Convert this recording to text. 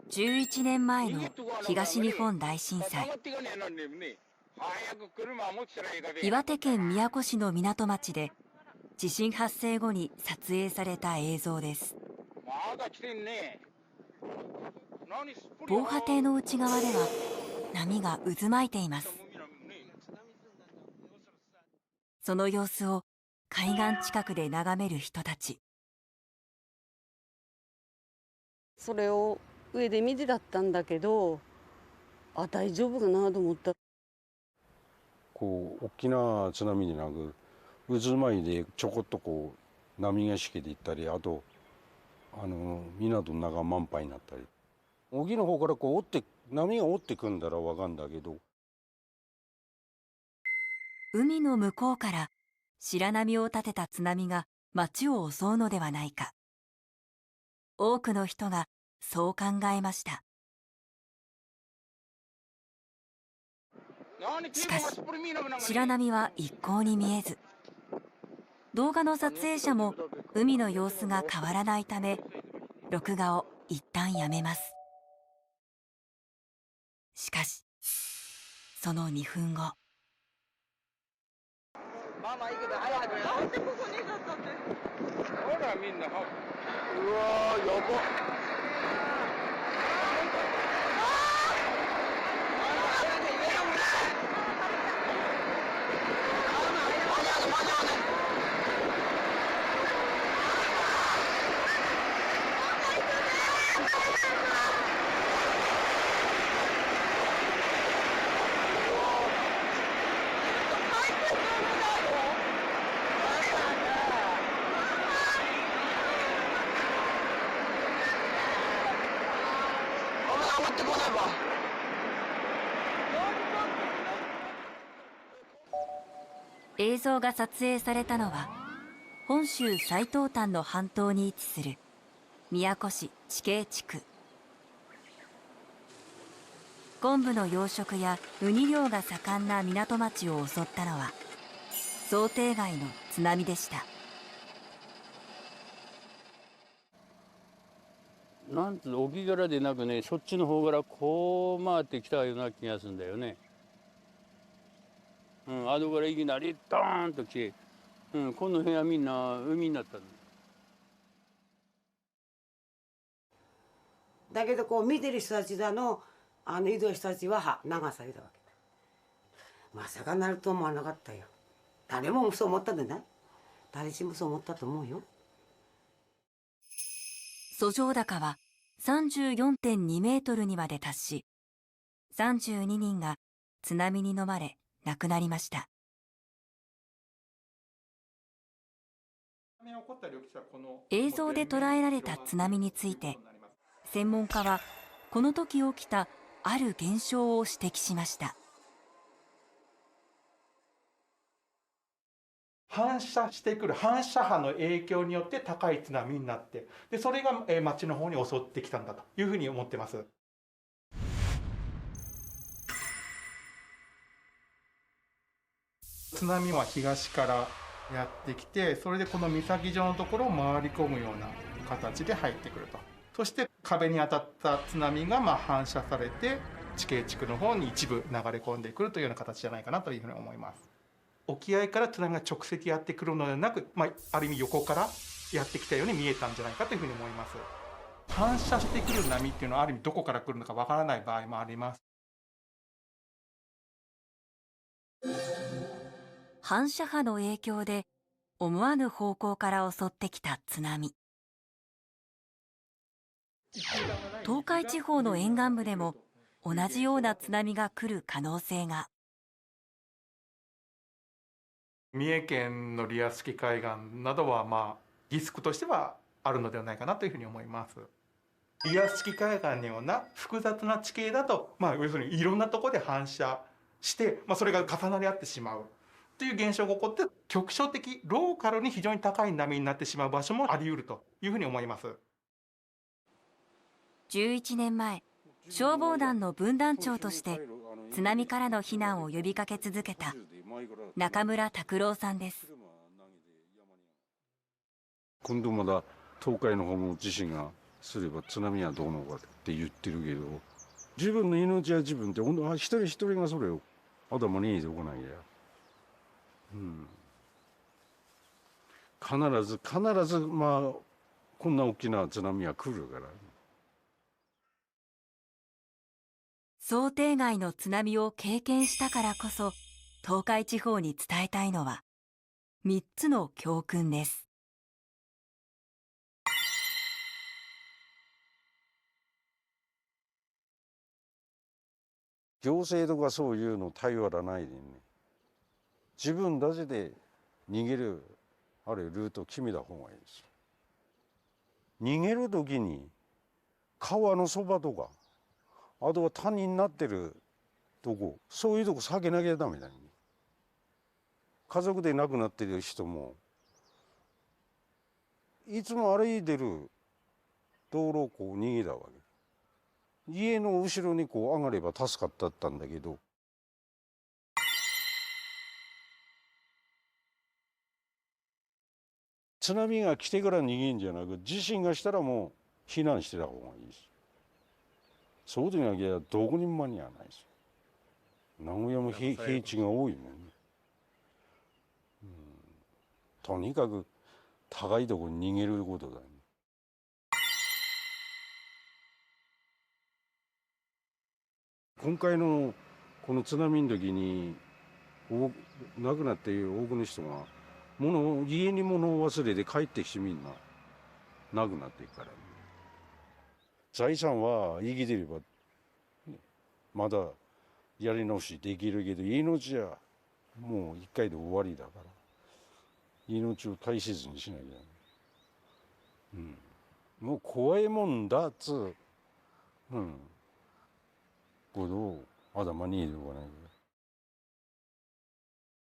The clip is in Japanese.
11年前の東日本大震災。岩手県宮古市の港町で地震発生後に撮影された映像です。防波堤の内側では波が渦巻いています。その様子を海岸近くで眺める人たち。それを上で見てだったんだけど、大丈夫かなと思った。こう大きな津波になく渦巻いでちょこっとこう波がしけていったり、あと港の中満杯になったり、沖の方からこう波が追ってくんだらわかんだけど、海の向こうから白波を立てた津波が町を襲うのではないか。多くの人がそう考えました。しかし白波は一向に見えず、動画の撮影者も海の様子が変わらないため録画を一旦やめます。しかしその2分後、まあまあいいけど早く。なんでここにいたったんで。ほらみんな。うわーやば。映像が撮影されたのは本州最東端の半島に位置する宮古市地形地区。昆布の養殖やウニ漁が盛んな港町を襲ったのは想定外の津波でした。なんつう沖からでなくね、そっちの方からこう回ってきたような気がするんだよね。後からいきなりドーンと来て、この辺はみんな海になったの。だけどこう見てる人たちだの、移動人たちは流されたわけ。まさかなると思わなかったよ。誰もそう思ったんだね。誰しもそう思ったと思うよ。遡上高は 34.2 メートルにまで達し、32人が津波に飲まれ亡くなりました。映像で捉えられた津波について、専門家はこの時起きたある現象を指摘しました。反射してくる反射波の影響によって高い津波になって、でそれが町の方に襲ってきたんだというふうに思ってます。津波は東からやってきて、それでこの岬状のところを回り込むような形で入ってくると。そして壁に当たった津波が反射されて地形地区の方に一部流れ込んでくるというような形じゃないかなというふうに思います。沖合から津波が直接やってくるのではなく、ある意味横からやってきたように見えたんじゃないかというふうに思います。反射してくる波っていうのはある意味どこから来るのかわからない場合もあります。反射波の影響で思わぬ方向から襲ってきた津波。東海地方の沿岸部でも同じような津波が来る可能性が。三重県のリアス式海岸などはリスクとしてはあるのではないかなというふうに思います。リアス式海岸のような複雑な地形だと、要するにいろんなところで反射して、それが重なり合ってしまうという現象が起こって、局所的ローカルに非常に高い波になってしまう場所もあり得るというふうに思います。11年前、消防団の分団長として津波からの避難を呼びかけ続けた中村拓郎さんです。今度まだ東海の方も地震がすれば津波はどうのかって言ってるけど、自分の命は自分って一人一人がそれを頭に入れておかなきゃ、必ずまあこんな大きな津波は来るから。想定外の津波を経験したからこそ、東海地方に伝えたいのは3つの教訓です。行政とかそういうの頼らないでね、自分たちで逃げるルートを決めた方がいいですよ。逃げる時に川のそばとか、あとは谷になってるとこ、そういうとこ避けなきゃダメだよね。家族で亡くなってる人もいつも歩いてる道路をこう逃げたわけ。家の後ろにこう上がれば助かったんだけど、津波が来てから逃げんじゃなく、地震がしたらもう避難してた方がいいし、そうでなきゃどこにも間に合わないですよ。名古屋も平地が多いもんね。とにかく高いところに逃げることだよね。今回のこの津波の時に亡くなっている多くの人が家に物を忘れて帰ってきてみんな亡くなっていくから、ね、財産は生きてれば、まだやり直しできるけど、命はもう一回で終わりだから、命を大切にしなきゃ、もう怖いもんだっつことを頭に入れておかないと。